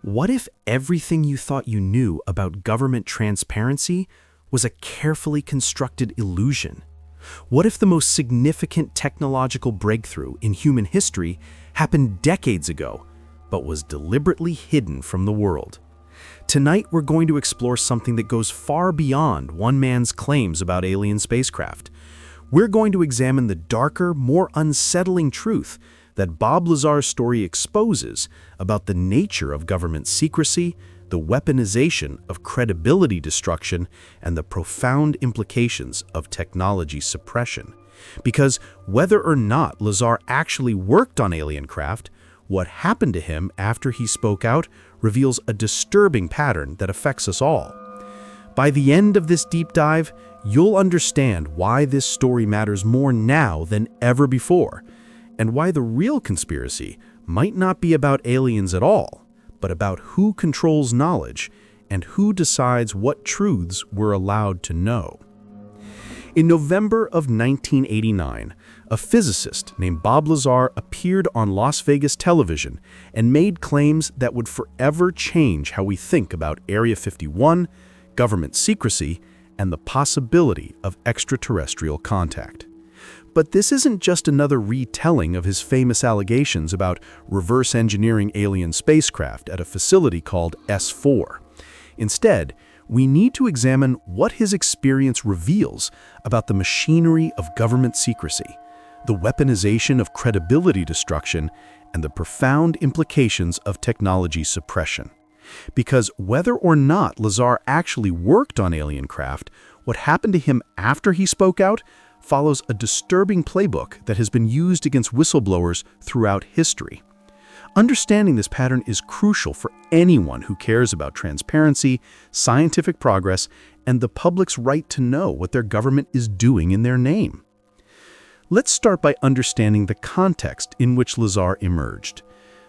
What if everything you thought you knew about government transparency was a carefully constructed illusion? What if the most significant technological breakthrough in human history happened decades ago, but was deliberately hidden from the world? Tonight, we're going to explore something that goes far beyond one man's claims about alien spacecraft. We're going to examine the darker, more unsettling truth that Bob Lazar's story exposes about the nature of government secrecy, the weaponization of credibility destruction, and the profound implications of technology suppression. Because whether or not Lazar actually worked on alien craft, what happened to him after he spoke out reveals a disturbing pattern that affects us all. By the end of this deep dive, you'll understand why this story matters more now than ever before, and why the real conspiracy might not be about aliens at all, but about who controls knowledge and who decides what truths we're allowed to know. In November of 1989, a physicist named Bob Lazar appeared on Las Vegas television and made claims that would forever change how we think about Area 51, government secrecy, and the possibility of extraterrestrial contact. But this isn't just another retelling of his famous allegations about reverse engineering alien spacecraft at a facility called S4. Instead, we need to examine what his experience reveals about the machinery of government secrecy, the weaponization of credibility destruction, and the profound implications of technology suppression. Because whether or not Lazar actually worked on alien craft, what happened to him after he spoke out follows a disturbing playbook that has been used against whistleblowers throughout history. Understanding this pattern is crucial for anyone who cares about transparency, scientific progress, and the public's right to know what their government is doing in their name. Let's start by understanding the context in which Lazar emerged.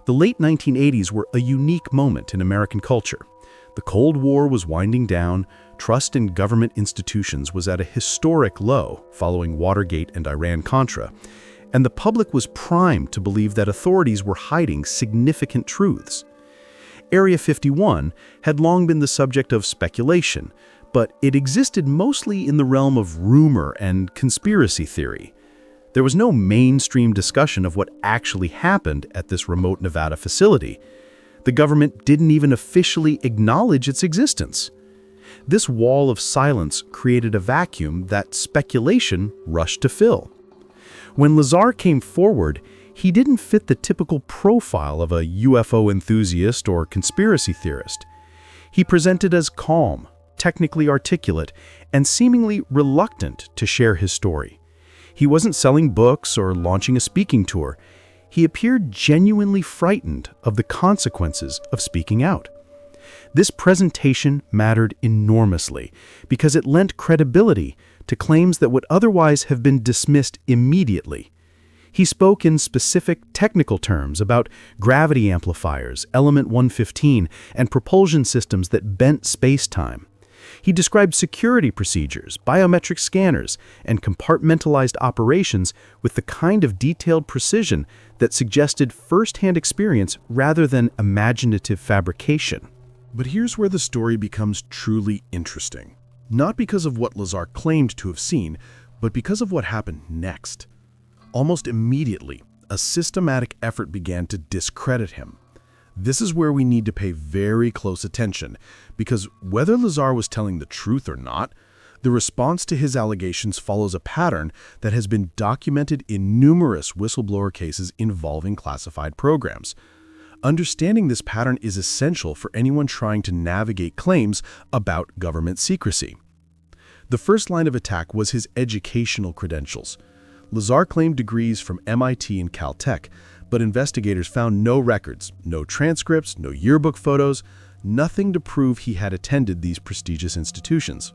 The late 1980s were a unique moment in American culture. The Cold War was winding down, trust in government institutions was at a historic low following Watergate and Iran-Contra, and the public was primed to believe that authorities were hiding significant truths. Area 51 had long been the subject of speculation, but it existed mostly in the realm of rumor and conspiracy theory. There was no mainstream discussion of what actually happened at this remote Nevada facility. The government didn't even officially acknowledge its existence. This wall of silence created a vacuum that speculation rushed to fill. When Lazar came forward, he didn't fit the typical profile of a UFO enthusiast or conspiracy theorist. He presented as calm, technically articulate, and seemingly reluctant to share his story. He wasn't selling books or launching a speaking tour. He appeared genuinely frightened of the consequences of speaking out. This presentation mattered enormously because it lent credibility to claims that would otherwise have been dismissed immediately. He spoke in specific technical terms about gravity amplifiers, element 115, and propulsion systems that bent space-time. He described security procedures, biometric scanners, and compartmentalized operations with the kind of detailed precision that suggested first-hand experience rather than imaginative fabrication. But here's where the story becomes truly interesting. Not because of what Lazar claimed to have seen, but because of what happened next. Almost immediately, a systematic effort began to discredit him. This is where we need to pay very close attention, because whether Lazar was telling the truth or not, the response to his allegations follows a pattern that has been documented in numerous whistleblower cases involving classified programs. Understanding this pattern is essential for anyone trying to navigate claims about government secrecy. The first line of attack was his educational credentials. Lazar claimed degrees from MIT and Caltech, but investigators found no records, no transcripts, no yearbook photos, nothing to prove he had attended these prestigious institutions.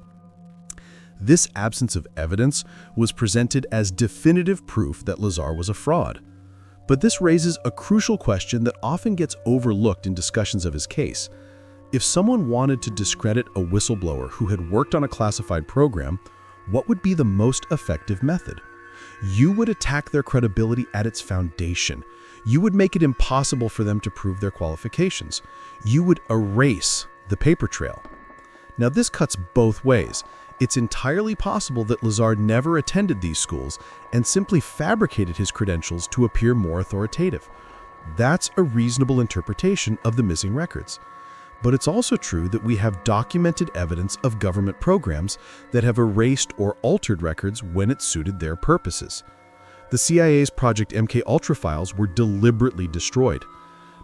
This absence of evidence was presented as definitive proof that Lazar was a fraud. But this raises a crucial question that often gets overlooked in discussions of his case. If someone wanted to discredit a whistleblower who had worked on a classified program, what would be the most effective method? You would attack their credibility at its foundation. You would make it impossible for them to prove their qualifications. You would erase the paper trail. Now, this cuts both ways. It's entirely possible that Lazar never attended these schools and simply fabricated his credentials to appear more authoritative. That's a reasonable interpretation of the missing records. But it's also true that we have documented evidence of government programs that have erased or altered records when it suited their purposes. The CIA's Project MKUltra files were deliberately destroyed.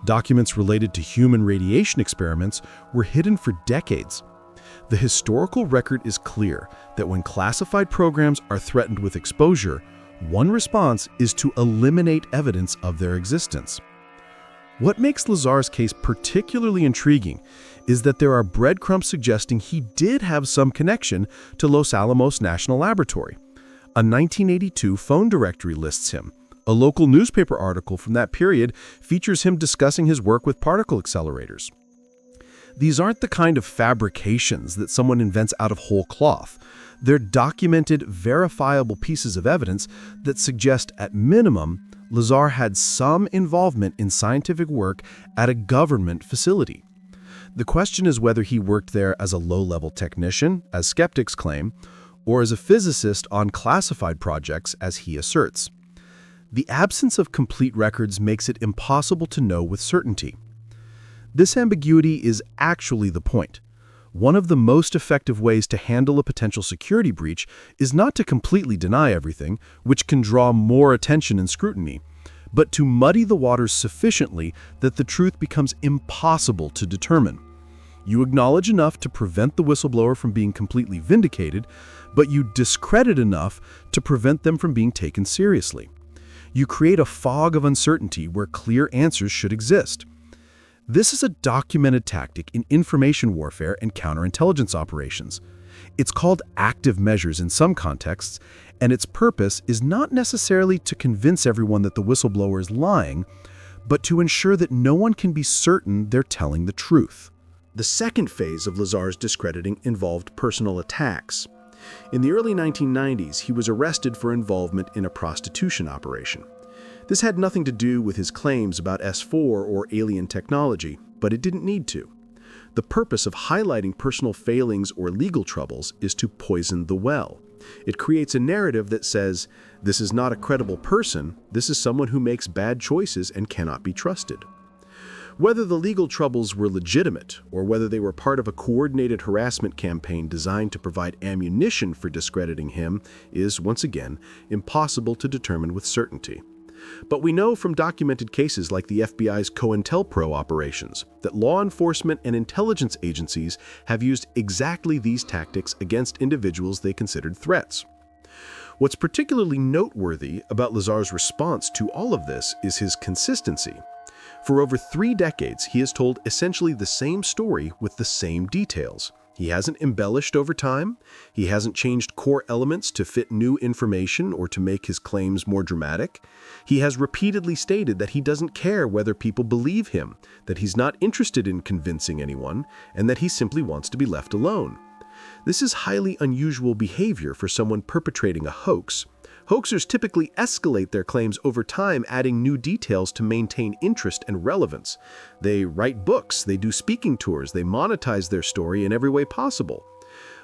Documents related to human radiation experiments were hidden for decades. The historical record is clear that when classified programs are threatened with exposure, one response is to eliminate evidence of their existence. What makes Lazar's case particularly intriguing is that there are breadcrumbs suggesting he did have some connection to Los Alamos National Laboratory. A 1982 phone directory lists him. A local newspaper article from that period features him discussing his work with particle accelerators. These aren't the kind of fabrications that someone invents out of whole cloth. They're documented, verifiable pieces of evidence that suggest, at minimum, Lazar had some involvement in scientific work at a government facility. The question is whether he worked there as a low-level technician, as skeptics claim, or as a physicist on classified projects, as he asserts. The absence of complete records makes it impossible to know with certainty. This ambiguity is actually the point. One of the most effective ways to handle a potential security breach is not to completely deny everything, which can draw more attention and scrutiny, but to muddy the waters sufficiently that the truth becomes impossible to determine. You acknowledge enough to prevent the whistleblower from being completely vindicated, but you discredit enough to prevent them from being taken seriously. You create a fog of uncertainty where clear answers should exist. This is a documented tactic in information warfare and counterintelligence operations. It's called active measures in some contexts, and its purpose is not necessarily to convince everyone that the whistleblower is lying, but to ensure that no one can be certain they're telling the truth. The second phase of Lazar's discrediting involved personal attacks. In the early 1990s, he was arrested for involvement in a prostitution operation. This had nothing to do with his claims about S4 or alien technology, but it didn't need to. The purpose of highlighting personal failings or legal troubles is to poison the well. It creates a narrative that says, this is not a credible person, this is someone who makes bad choices and cannot be trusted. Whether the legal troubles were legitimate or whether they were part of a coordinated harassment campaign designed to provide ammunition for discrediting him is, once again, impossible to determine with certainty. But we know from documented cases like the FBI's COINTELPRO operations that law enforcement and intelligence agencies have used exactly these tactics against individuals they considered threats. What's particularly noteworthy about Lazar's response to all of this is his consistency. For over 3 decades, he has told essentially the same story with the same details. He hasn't embellished over time, he hasn't changed core elements to fit new information or to make his claims more dramatic. He has repeatedly stated that he doesn't care whether people believe him, that he's not interested in convincing anyone, and that he simply wants to be left alone. This is highly unusual behavior for someone perpetrating a hoax. Hoaxers typically escalate their claims over time, adding new details to maintain interest and relevance. They write books, they do speaking tours, they monetize their story in every way possible.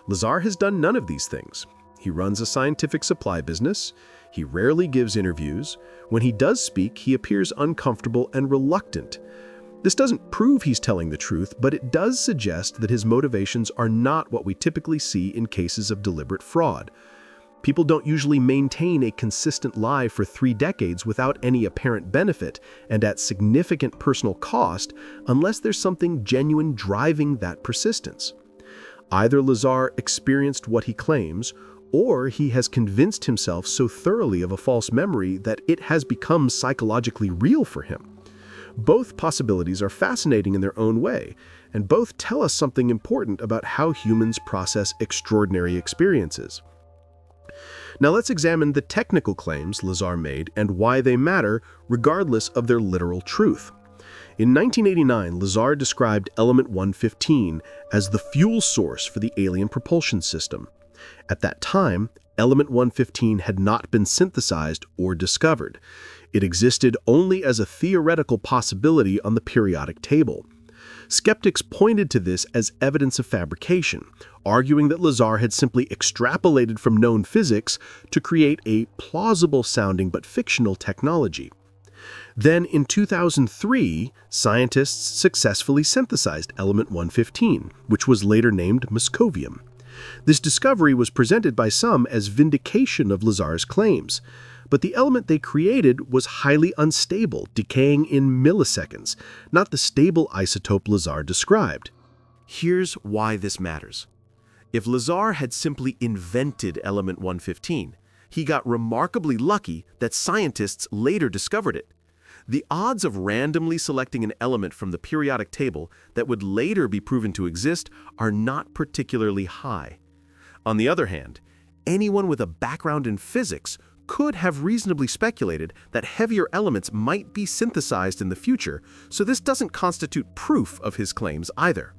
Lazar has done none of these things. He runs a scientific supply business. He rarely gives interviews. When he does speak, he appears uncomfortable and reluctant. This doesn't prove he's telling the truth, but it does suggest that his motivations are not what we typically see in cases of deliberate fraud. People don't usually maintain a consistent lie for 3 decades without any apparent benefit and at significant personal cost unless there's something genuine driving that persistence. Either Lazar experienced what he claims, or he has convinced himself so thoroughly of a false memory that it has become psychologically real for him. Both possibilities are fascinating in their own way, and both tell us something important about how humans process extraordinary experiences. Now let's examine the technical claims Lazar made and why they matter regardless of their literal truth. In 1989, Lazar described element 115 as the fuel source for the alien propulsion system. At that time, element 115 had not been synthesized or discovered. It existed only as a theoretical possibility on the periodic table. Skeptics pointed to this as evidence of fabrication, arguing that Lazar had simply extrapolated from known physics to create a plausible-sounding but fictional technology. Then, in 2003, scientists successfully synthesized element 115, which was later named moscovium. This discovery was presented by some as vindication of Lazar's claims, but the element they created was highly unstable, decaying in milliseconds, not the stable isotope Lazar described. Here's why this matters. If Lazar had simply invented element 115, he got remarkably lucky that scientists later discovered it. The odds of randomly selecting an element from the periodic table that would later be proven to exist are not particularly high. On the other hand, anyone with a background in physics could have reasonably speculated that heavier elements might be synthesized in the future, so this doesn't constitute proof of his claims either.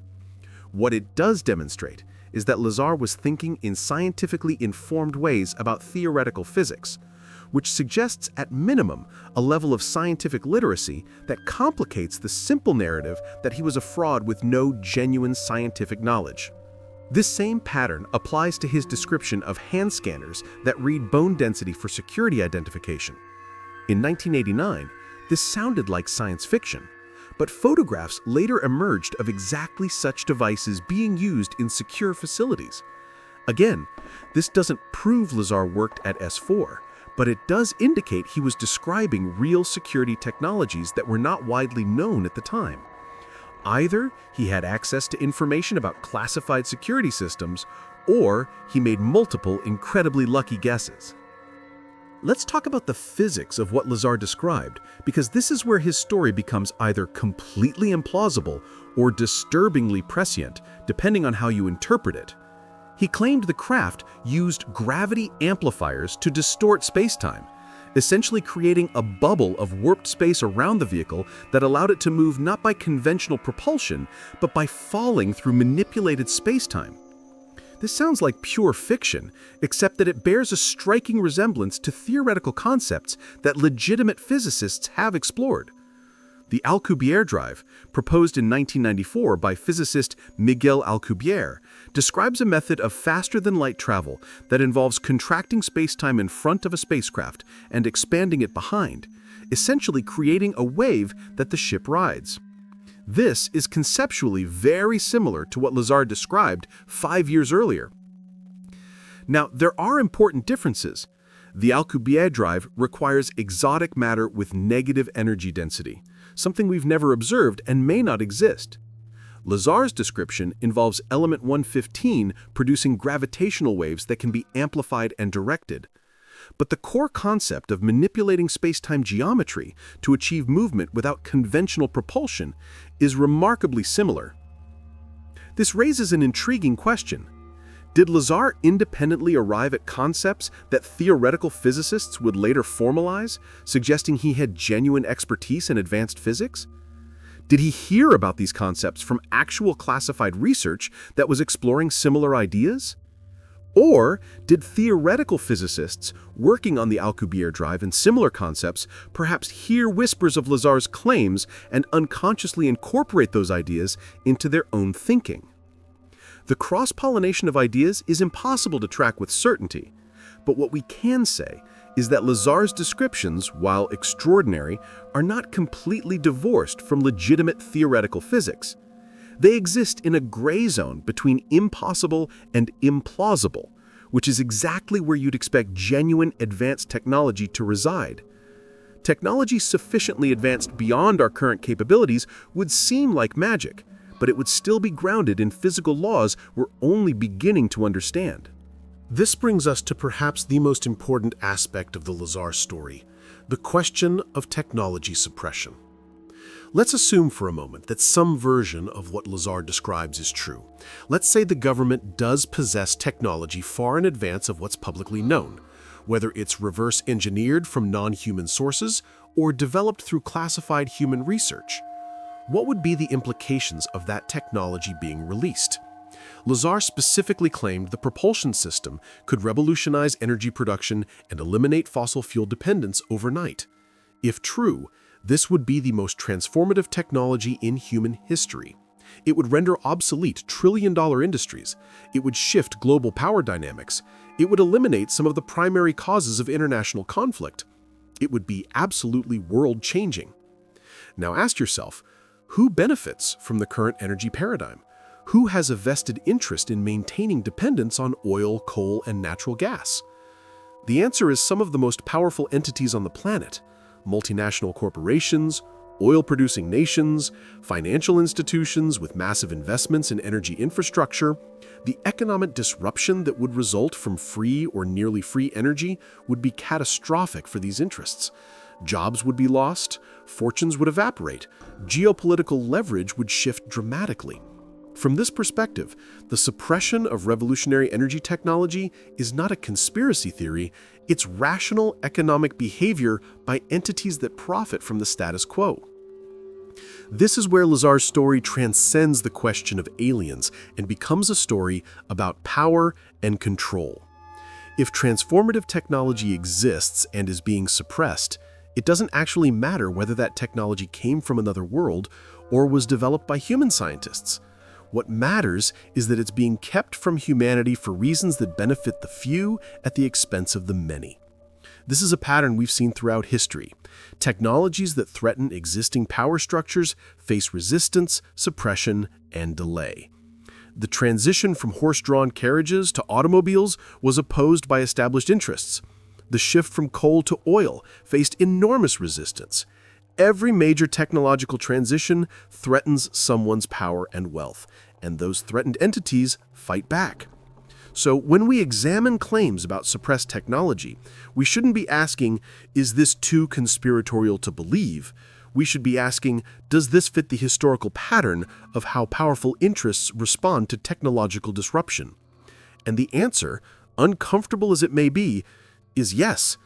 What it does demonstrate is that Lazar was thinking in scientifically informed ways about theoretical physics, which suggests at minimum a level of scientific literacy that complicates the simple narrative that he was a fraud with no genuine scientific knowledge. This same pattern applies to his description of hand scanners that read bone density for security identification. In 1989, this sounded like science fiction, but photographs later emerged of exactly such devices being used in secure facilities. Again, this doesn't prove Lazar worked at S4, but it does indicate he was describing real security technologies that were not widely known at the time. Either he had access to information about classified security systems, or he made multiple incredibly lucky guesses. Let's talk about the physics of what Lazar described, because this is where his story becomes either completely implausible or disturbingly prescient, depending on how you interpret it. He claimed the craft used gravity amplifiers to distort spacetime, essentially creating a bubble of warped space around the vehicle that allowed it to move not by conventional propulsion, but by falling through manipulated spacetime. This sounds like pure fiction, except that it bears a striking resemblance to theoretical concepts that legitimate physicists have explored. The Alcubierre drive, proposed in 1994 by physicist Miguel Alcubierre, describes a method of faster-than-light travel that involves contracting spacetime in front of a spacecraft and expanding it behind, essentially creating a wave that the ship rides. This is conceptually very similar to what Lazar described 5 years earlier. Now, there are important differences. The Alcubierre drive requires exotic matter with negative energy density, something we've never observed and may not exist. Lazar's description involves element 115 producing gravitational waves that can be amplified and directed. But the core concept of manipulating spacetime geometry to achieve movement without conventional propulsion is remarkably similar. This raises an intriguing question. Did Lazar independently arrive at concepts that theoretical physicists would later formalize, suggesting he had genuine expertise in advanced physics? Did he hear about these concepts from actual classified research that was exploring similar ideas? Or did theoretical physicists working on the Alcubierre drive and similar concepts perhaps hear whispers of Lazar's claims and unconsciously incorporate those ideas into their own thinking? The cross-pollination of ideas is impossible to track with certainty, but what we can say is that Lazar's descriptions, while extraordinary, are not completely divorced from legitimate theoretical physics. They exist in a gray zone between impossible and implausible, which is exactly where you'd expect genuine advanced technology to reside. Technology sufficiently advanced beyond our current capabilities would seem like magic, but it would still be grounded in physical laws we're only beginning to understand. This brings us to perhaps the most important aspect of the Lazar story, the question of technology suppression. Let's assume for a moment that some version of what Lazar describes is true. Let's say the government does possess technology far in advance of what's publicly known, whether it's reverse engineered from non-human sources or developed through classified human research. What would be the implications of that technology being released? Lazar specifically claimed the propulsion system could revolutionize energy production and eliminate fossil fuel dependence overnight. If true, this would be the most transformative technology in human history. It would render obsolete trillion-dollar industries. It would shift global power dynamics. It would eliminate some of the primary causes of international conflict. It would be absolutely world-changing. Now ask yourself, who benefits from the current energy paradigm? Who has a vested interest in maintaining dependence on oil, coal, and natural gas? The answer is some of the most powerful entities on the planet: multinational corporations, oil-producing nations, financial institutions with massive investments in energy infrastructure. The economic disruption that would result from free or nearly free energy would be catastrophic for these interests. Jobs would be lost, fortunes would evaporate, geopolitical leverage would shift dramatically. From this perspective, the suppression of revolutionary energy technology is not a conspiracy theory, it's rational economic behavior by entities that profit from the status quo. This is where Lazar's story transcends the question of aliens and becomes a story about power and control. If transformative technology exists and is being suppressed, it doesn't actually matter whether that technology came from another world or was developed by human scientists. What matters is that it's being kept from humanity for reasons that benefit the few at the expense of the many. This is a pattern we've seen throughout history. Technologies that threaten existing power structures face resistance, suppression, and delay. The transition from horse-drawn carriages to automobiles was opposed by established interests. The shift from coal to oil faced enormous resistance. Every major technological transition threatens someone's power and wealth, and those threatened entities fight back. So when we examine claims about suppressed technology, we shouldn't be asking, is this too conspiratorial to believe? We should be asking, does this fit the historical pattern of how powerful interests respond to technological disruption? And the answer, uncomfortable as it may be, is yes.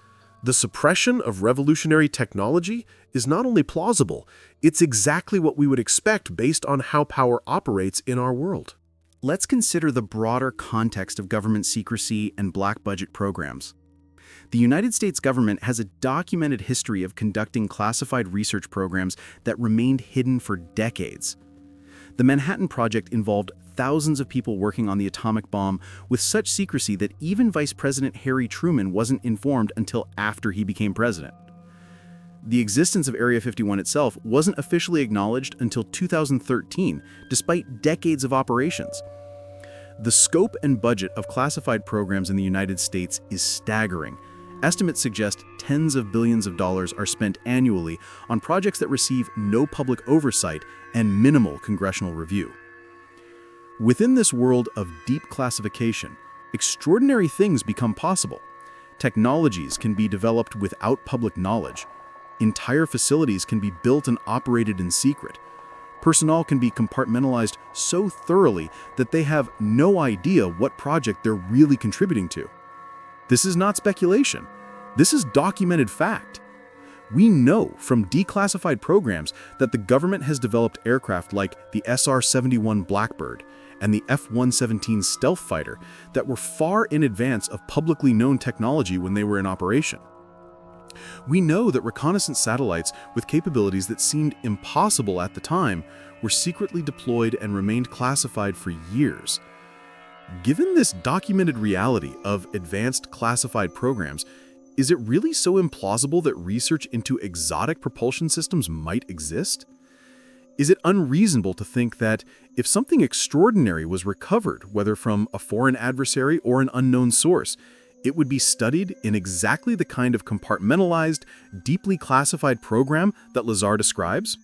The suppression of revolutionary technology is not only plausible, it's exactly what we would expect based on how power operates in our world. Let's consider the broader context of government secrecy and black budget programs. The United States government has a documented history of conducting classified research programs that remained hidden for decades. The Manhattan Project involved thousands of people working on the atomic bomb with such secrecy that even Vice President Harry Truman wasn't informed until after he became president. The existence of Area 51 itself wasn't officially acknowledged until 2013, despite decades of operations. The scope and budget of classified programs in the United States is staggering. Estimates suggest tens of billions of dollars are spent annually on projects that receive no public oversight and minimal congressional review. Within this world of deep classification, extraordinary things become possible. Technologies can be developed without public knowledge. Entire facilities can be built and operated in secret. Personnel can be compartmentalized so thoroughly that they have no idea what project they're really contributing to. This is not speculation. This is documented fact. We know from declassified programs that the government has developed aircraft like the SR-71 Blackbird and the F-117 stealth fighter that were far in advance of publicly known technology when they were in operation. We know that reconnaissance satellites with capabilities that seemed impossible at the time were secretly deployed and remained classified for years. Given this documented reality of advanced classified programs, is it really so implausible that research into exotic propulsion systems might exist? Is it unreasonable to think that if something extraordinary was recovered, whether from a foreign adversary or an unknown source, it would be studied in exactly the kind of compartmentalized, deeply classified program that Lazar describes?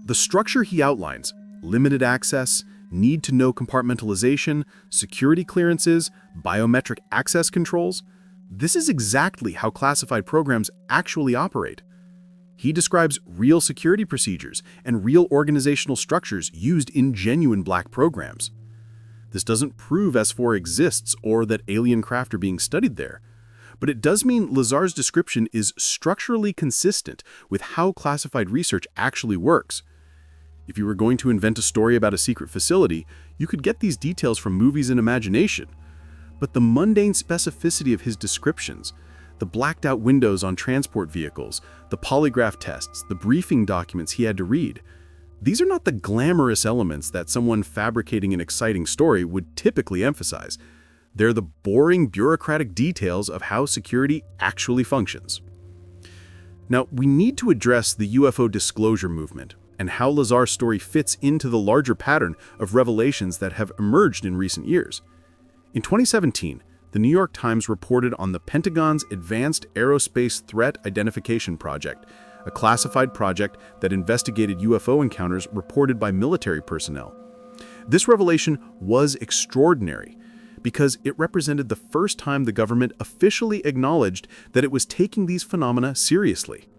The structure he outlines, limited access, need to know compartmentalization, security clearances, biometric access controls, this is exactly how classified programs actually operate. He describes real security procedures and real organizational structures used in genuine black programs. This doesn't prove S4 exists or that alien craft are being studied there, but it does mean Lazar's description is structurally consistent with how classified research actually works. If you were going to invent a story about a secret facility, you could get these details from movies and imagination. But the mundane specificity of his descriptions, The blacked-out windows on transport vehicles, the polygraph tests, the briefing documents he had to read. These are not the glamorous elements that someone fabricating an exciting story would typically emphasize. They're the boring bureaucratic details of how security actually functions. Now, we need to address the UFO disclosure movement and how Lazar's story fits into the larger pattern of revelations that have emerged in recent years. In 2017, the New York Times reported on the Pentagon's Advanced Aerospace Threat Identification Project, a classified project that investigated UFO encounters reported by military personnel. This revelation was extraordinary because it represented the first time the government officially acknowledged that it was taking these phenomena seriously.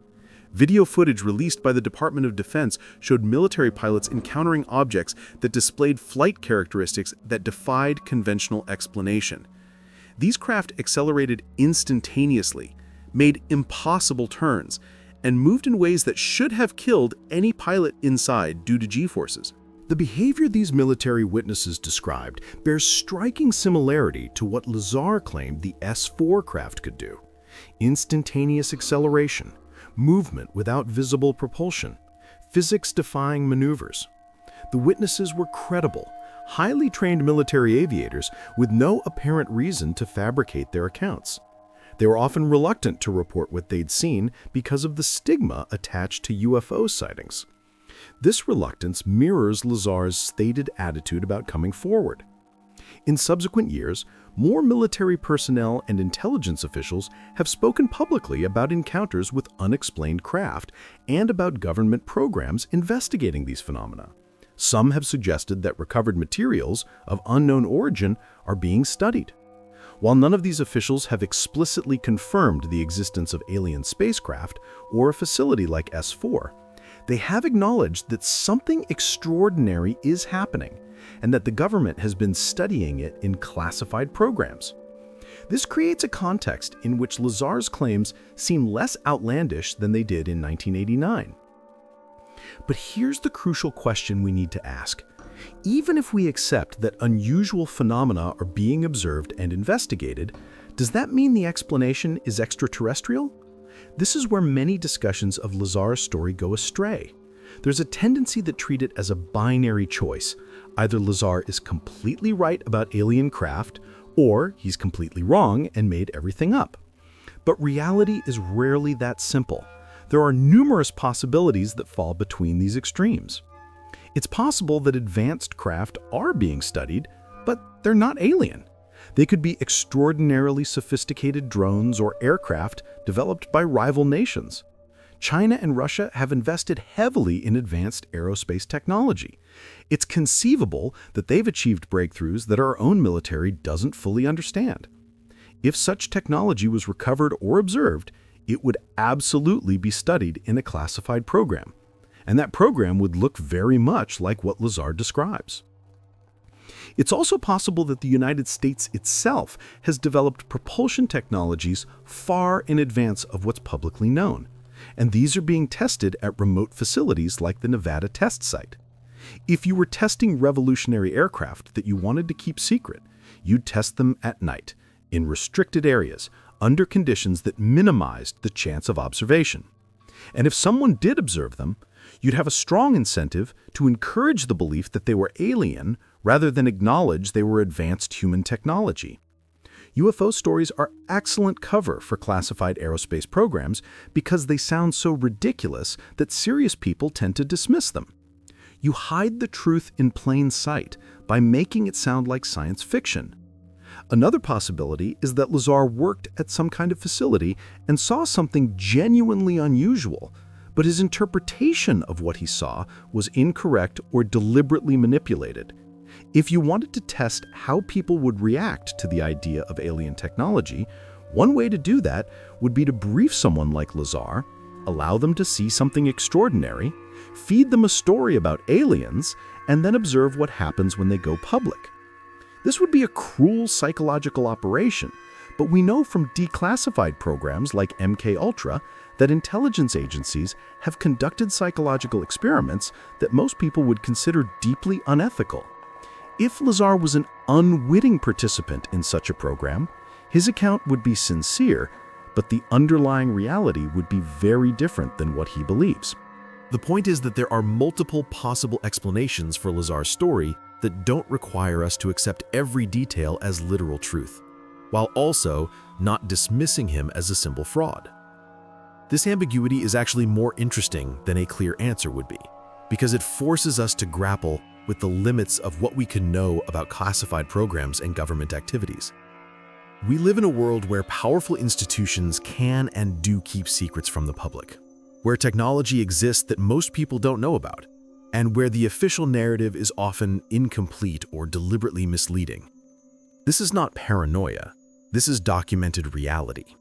Video footage released by the Department of Defense showed military pilots encountering objects that displayed flight characteristics that defied conventional explanation. These craft accelerated instantaneously, made impossible turns, and moved in ways that should have killed any pilot inside due to G-forces. The behavior these military witnesses described bears striking similarity to what Lazar claimed the S-4 craft could do. Instantaneous acceleration, movement without visible propulsion, physics-defying maneuvers. The witnesses were credible, highly trained military aviators with no apparent reason to fabricate their accounts. They were often reluctant to report what they'd seen because of the stigma attached to UFO sightings. This reluctance mirrors Lazar's stated attitude about coming forward. In subsequent years, more military personnel and intelligence officials have spoken publicly about encounters with unexplained craft and about government programs investigating these phenomena. Some have suggested that recovered materials of unknown origin are being studied. While none of these officials have explicitly confirmed the existence of alien spacecraft or a facility like S4, they have acknowledged that something extraordinary is happening and that the government has been studying it in classified programs. This creates a context in which Lazar's claims seem less outlandish than they did in 1989. But here's the crucial question we need to ask. Even if we accept that unusual phenomena are being observed and investigated, does that mean the explanation is extraterrestrial? This is where many discussions of Lazar's story go astray. There's a tendency that treat it as a binary choice. Either Lazar is completely right about alien craft, or he's completely wrong and made everything up. But reality is rarely that simple. There are numerous possibilities that fall between these extremes. It's possible that advanced craft are being studied, but they're not alien. They could be extraordinarily sophisticated drones or aircraft developed by rival nations. China and Russia have invested heavily in advanced aerospace technology. It's conceivable that they've achieved breakthroughs that our own military doesn't fully understand. If such technology was recovered or observed, it would absolutely be studied in a classified program. And that program would look very much like what Lazar describes. It's also possible that the United States itself has developed propulsion technologies far in advance of what's publicly known, and these are being tested at remote facilities like the Nevada test site. If you were testing revolutionary aircraft that you wanted to keep secret, you'd test them at night, in restricted areas, under conditions that minimized the chance of observation. And if someone did observe them, you'd have a strong incentive to encourage the belief that they were alien rather than acknowledge they were advanced human technology. UFO stories are excellent cover for classified aerospace programs because they sound so ridiculous that serious people tend to dismiss them. You hide the truth in plain sight by making it sound like science fiction. Another possibility is that Lazar worked at some kind of facility and saw something genuinely unusual, but his interpretation of what he saw was incorrect or deliberately manipulated. If you wanted to test how people would react to the idea of alien technology, one way to do that would be to brief someone like Lazar, allow them to see something extraordinary, feed them a story about aliens, and then observe what happens when they go public. This would be a cruel psychological operation, but we know from declassified programs like MKUltra that intelligence agencies have conducted psychological experiments that most people would consider deeply unethical. If Lazar was an unwitting participant in such a program, his account would be sincere, but the underlying reality would be very different than what he believes. The point is that there are multiple possible explanations for Lazar's story that don't require us to accept every detail as literal truth, while also not dismissing him as a simple fraud. This ambiguity is actually more interesting than a clear answer would be, because it forces us to grapple with the limits of what we can know about classified programs and government activities. We live in a world where powerful institutions can and do keep secrets from the public, where technology exists that most people don't know about, and where the official narrative is often incomplete or deliberately misleading. This is not paranoia. This is documented reality.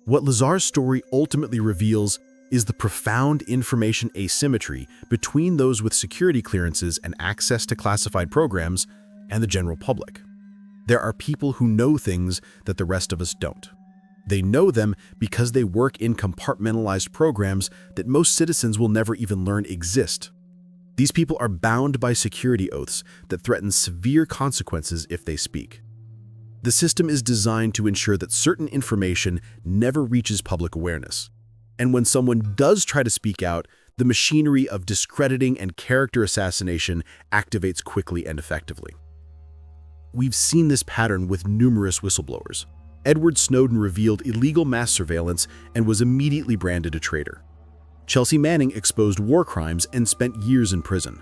What Lazar's story ultimately reveals is the profound information asymmetry between those with security clearances and access to classified programs and the general public. There are people who know things that the rest of us don't. They know them because they work in compartmentalized programs that most citizens will never even learn exist. These people are bound by security oaths that threaten severe consequences if they speak. The system is designed to ensure that certain information never reaches public awareness. And when someone does try to speak out, the machinery of discrediting and character assassination activates quickly and effectively. We've seen this pattern with numerous whistleblowers. Edward Snowden revealed illegal mass surveillance and was immediately branded a traitor. Chelsea Manning exposed war crimes and spent years in prison.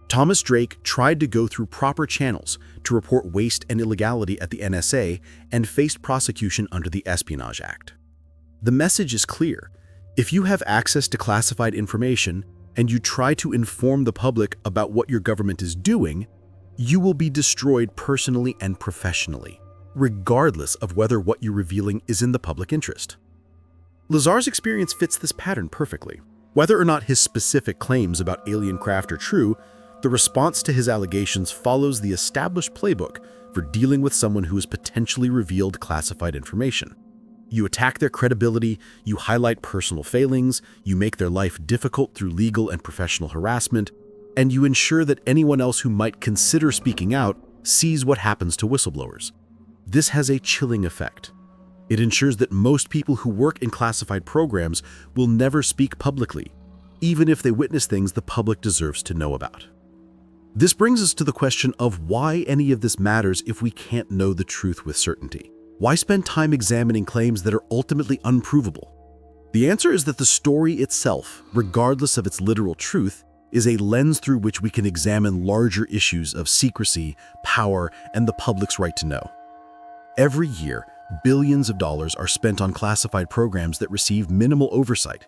Thomas Drake tried to go through proper channels to report waste and illegality at the NSA and faced prosecution under the Espionage Act. The message is clear. If you have access to classified information and you try to inform the public about what your government is doing, you will be destroyed personally and professionally, regardless of whether what you're revealing is in the public interest. Lazar's experience fits this pattern perfectly. Whether or not his specific claims about alien craft are true, the response to his allegations follows the established playbook for dealing with someone who has potentially revealed classified information. You attack their credibility, you highlight personal failings, you make their life difficult through legal and professional harassment, and you ensure that anyone else who might consider speaking out sees what happens to whistleblowers. This has a chilling effect. It ensures that most people who work in classified programs will never speak publicly, even if they witness things the public deserves to know about. This brings us to the question of why any of this matters if we can't know the truth with certainty. Why spend time examining claims that are ultimately unprovable? The answer is that the story itself, regardless of its literal truth, is a lens through which we can examine larger issues of secrecy, power, and the public's right to know. Every year, billions of dollars are spent on classified programs that receive minimal oversight.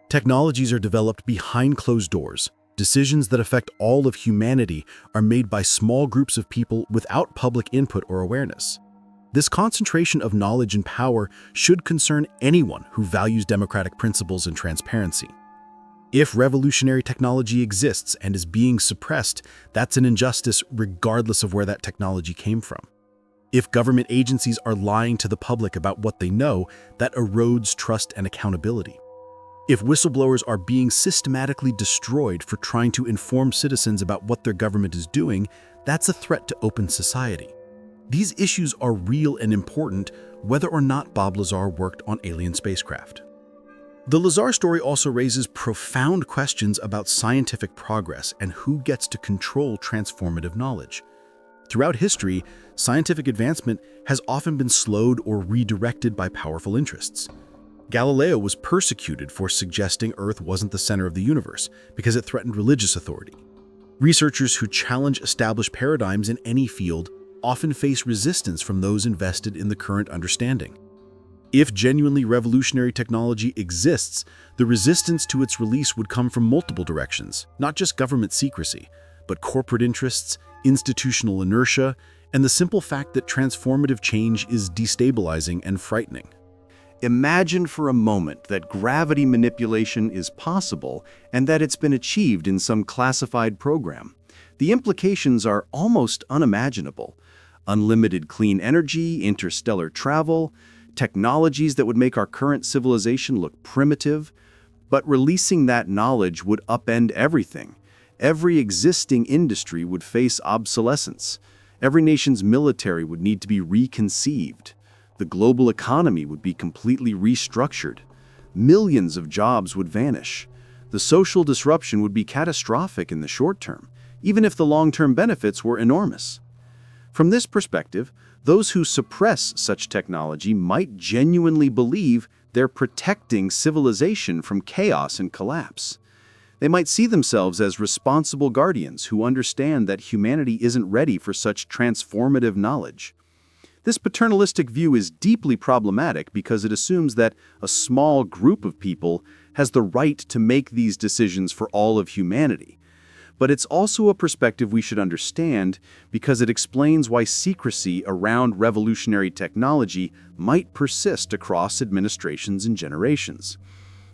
Technologies are developed behind closed doors. Decisions that affect all of humanity are made by small groups of people without public input or awareness. This concentration of knowledge and power should concern anyone who values democratic principles and transparency. If revolutionary technology exists and is being suppressed, that's an injustice regardless of where that technology came from. If government agencies are lying to the public about what they know, that erodes trust and accountability. If whistleblowers are being systematically destroyed for trying to inform citizens about what their government is doing, that's a threat to open society. These issues are real and important, whether or not Bob Lazar worked on alien spacecraft. The Lazar story also raises profound questions about scientific progress and who gets to control transformative knowledge. Throughout history, scientific advancement has often been slowed or redirected by powerful interests. Galileo was persecuted for suggesting Earth wasn't the center of the universe because it threatened religious authority. Researchers who challenge established paradigms in any field often face resistance from those invested in the current understanding. If genuinely revolutionary technology exists, the resistance to its release would come from multiple directions, not just government secrecy, but corporate interests, institutional inertia, and the simple fact that transformative change is destabilizing and frightening. Imagine for a moment that gravity manipulation is possible and that it's been achieved in some classified program. The implications are almost unimaginable. Unlimited clean energy, interstellar travel, technologies that would make our current civilization look primitive. But releasing that knowledge would upend everything. Every existing industry would face obsolescence. Every nation's military would need to be reconceived. The global economy would be completely restructured. Millions of jobs would vanish. The social disruption would be catastrophic in the short term, even if the long-term benefits were enormous. From this perspective, those who suppress such technology might genuinely believe they're protecting civilization from chaos and collapse. They might see themselves as responsible guardians who understand that humanity isn't ready for such transformative knowledge. This paternalistic view is deeply problematic because it assumes that a small group of people has the right to make these decisions for all of humanity. But it's also a perspective we should understand because it explains why secrecy around revolutionary technology might persist across administrations and generations.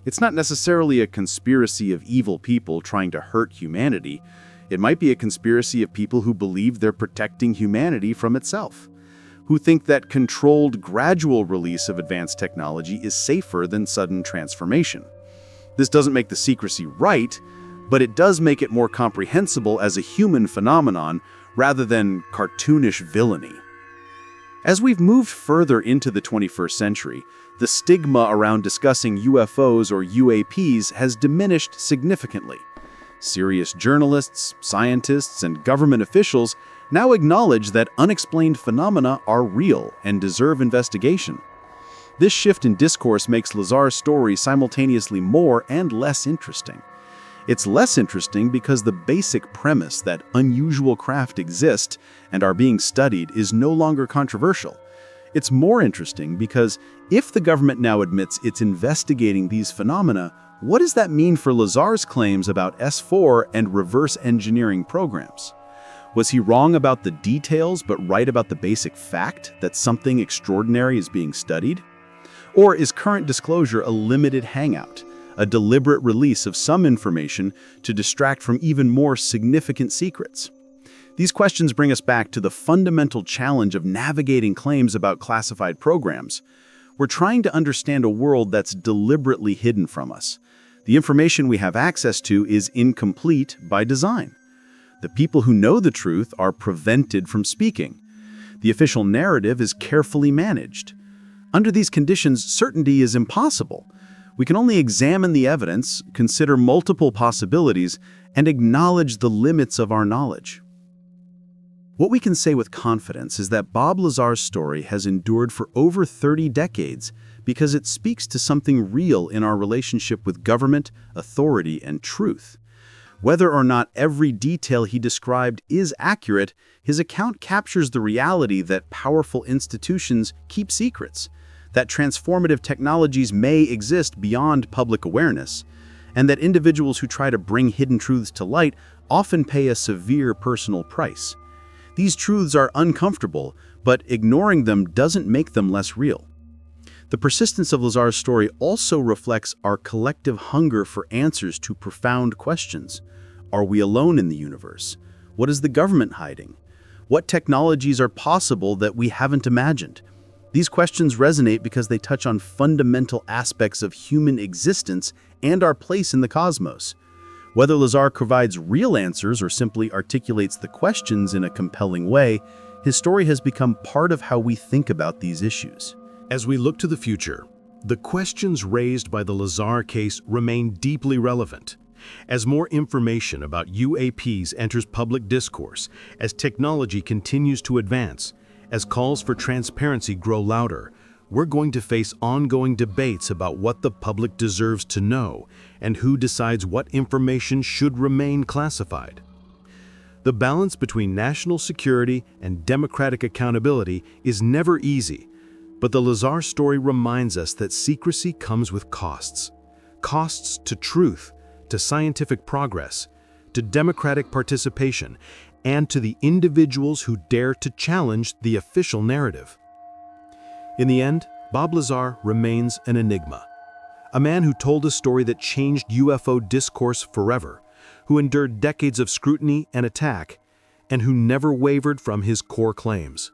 It's not necessarily a conspiracy of evil people trying to hurt humanity. It might be a conspiracy of people who believe they're protecting humanity from itself, who think that controlled, gradual release of advanced technology is safer than sudden transformation. This doesn't make the secrecy right, but it does make it more comprehensible as a human phenomenon rather than cartoonish villainy. As we've moved further into the 21st century, the stigma around discussing UFOs or UAPs has diminished significantly. Serious journalists, scientists, and government officials now acknowledge that unexplained phenomena are real and deserve investigation. This shift in discourse makes Lazar's story simultaneously more and less interesting. It's less interesting because the basic premise that unusual craft exist and are being studied is no longer controversial. It's more interesting because if the government now admits it's investigating these phenomena, what does that mean for Lazar's claims about S4 and reverse engineering programs? Was he wrong about the details but right about the basic fact that something extraordinary is being studied? Or is current disclosure a limited hangout, a deliberate release of some information to distract from even more significant secrets? These questions bring us back to the fundamental challenge of navigating claims about classified programs. We're trying to understand a world that's deliberately hidden from us. The information we have access to is incomplete by design. The people who know the truth are prevented from speaking. The official narrative is carefully managed. Under these conditions, certainty is impossible. We can only examine the evidence, consider multiple possibilities, and acknowledge the limits of our knowledge. What we can say with confidence is that Bob Lazar's story has endured for over 30 decades because it speaks to something real in our relationship with government, authority, and truth. Whether or not every detail he described is accurate, his account captures the reality that powerful institutions keep secrets, that transformative technologies may exist beyond public awareness, and that individuals who try to bring hidden truths to light often pay a severe personal price. These truths are uncomfortable, but ignoring them doesn't make them less real. The persistence of Lazar's story also reflects our collective hunger for answers to profound questions. Are we alone in the universe? What is the government hiding? What technologies are possible that we haven't imagined? These questions resonate because they touch on fundamental aspects of human existence and our place in the cosmos. Whether Lazar provides real answers or simply articulates the questions in a compelling way, his story has become part of how we think about these issues. As we look to the future, the questions raised by the Lazar case remain deeply relevant. As more information about UAPs enters public discourse, as technology continues to advance, as calls for transparency grow louder, we're going to face ongoing debates about what the public deserves to know and who decides what information should remain classified. The balance between national security and democratic accountability is never easy, but the Lazar story reminds us that secrecy comes with costs. Costs to truth, to scientific progress, to democratic participation, and to the individuals who dare to challenge the official narrative. In the end, Bob Lazar remains an enigma. A man who told a story that changed UFO discourse forever, who endured decades of scrutiny and attack, and who never wavered from his core claims.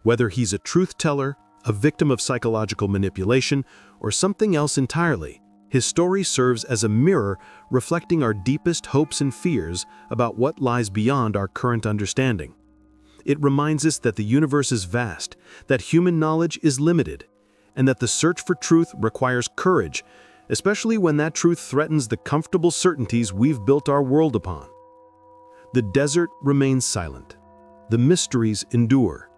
Whether he's a truth teller, a victim of psychological manipulation, or something else entirely, his story serves as a mirror reflecting our deepest hopes and fears about what lies beyond our current understanding. It reminds us that the universe is vast, that human knowledge is limited, and that the search for truth requires courage, especially when that truth threatens the comfortable certainties we've built our world upon. The desert remains silent. The mysteries endure.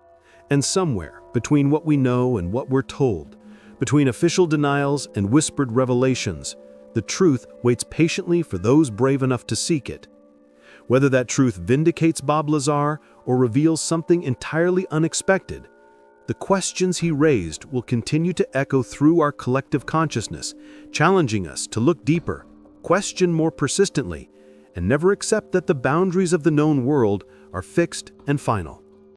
And somewhere, between what we know and what we're told, between official denials and whispered revelations, the truth waits patiently for those brave enough to seek it. Whether that truth vindicates Bob Lazar or reveals something entirely unexpected, the questions he raised will continue to echo through our collective consciousness, challenging us to look deeper, question more persistently, and never accept that the boundaries of the known world are fixed and final.